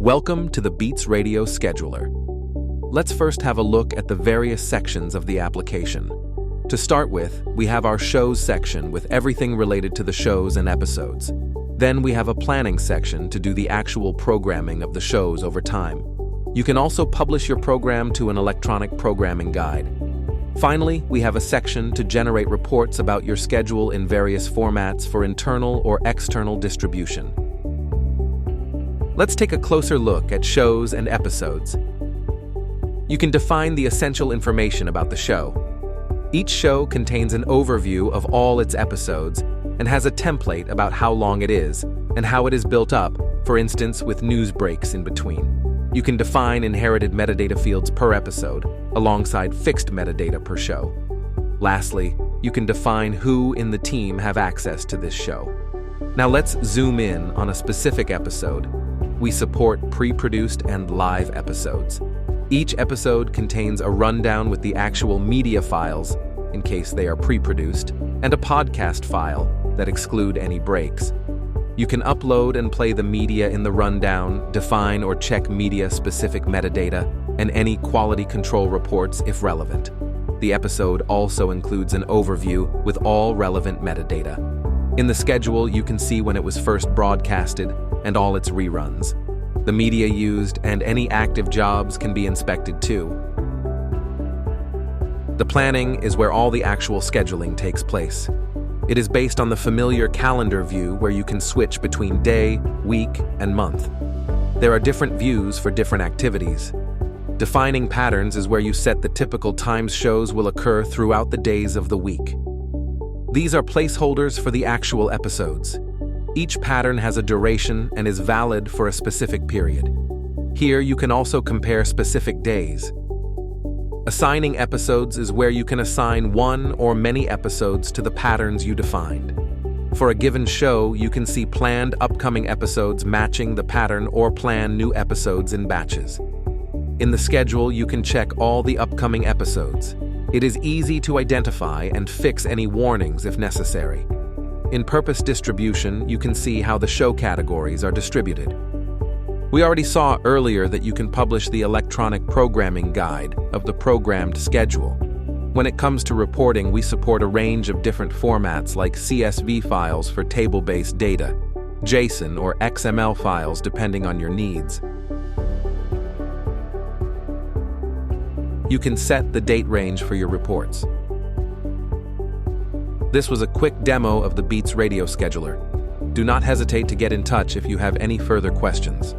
Welcome to the Beats Radio Scheduler. Let's first have a look at the various sections of the application. To start with, we have our shows section with everything related to the shows and episodes. Then we have a planning section to do the actual programming of the shows over time. You can also publish your program to an electronic programming guide. Finally, we have a section to generate reports about your schedule in various formats for internal or external distribution. Let's take a closer look at shows and episodes. You can define the essential information about the show. Each show contains an overview of all its episodes and has a template about how long it is and how it is built up, for instance with news breaks in between. You can define inherited metadata fields per episode, alongside fixed metadata per show. Lastly, you can define who in the team have access to this show. Now let's zoom in on a specific episode. We support pre-produced and live episodes. Each episode contains a rundown with the actual media files, in case they are pre-produced, and a podcast file that exclude any breaks. You can upload and play the media in the rundown, define or check media-specific metadata, and any quality control reports if relevant. The episode also includes an overview with all relevant metadata. In the schedule, you can see when it was first broadcasted and all its reruns. The media used and any active jobs can be inspected too. The planning is where all the actual scheduling takes place. It is based on the familiar calendar view where you can switch between day, week, and month. There are different views for different activities. Defining patterns is where you set the typical times shows will occur throughout the days of the week. These are placeholders for the actual episodes. Each pattern has a duration and is valid for a specific period. Here you can also compare specific days. Assigning episodes is where you can assign one or many episodes to the patterns you defined. For a given show, you can see planned upcoming episodes matching the pattern or plan new episodes in batches. In the schedule, you can check all the upcoming episodes. It is easy to identify and fix any warnings if necessary. In purpose distribution, you can see how the show categories are distributed. We already saw earlier that you can publish the electronic programming guide of the programmed schedule. When it comes to reporting, we support a range of different formats like CSV files for table-based data, JSON or XML files depending on your needs. You can set the date range for your reports. This was a quick demo of the Beats Radio Scheduler. Do not hesitate to get in touch if you have any further questions.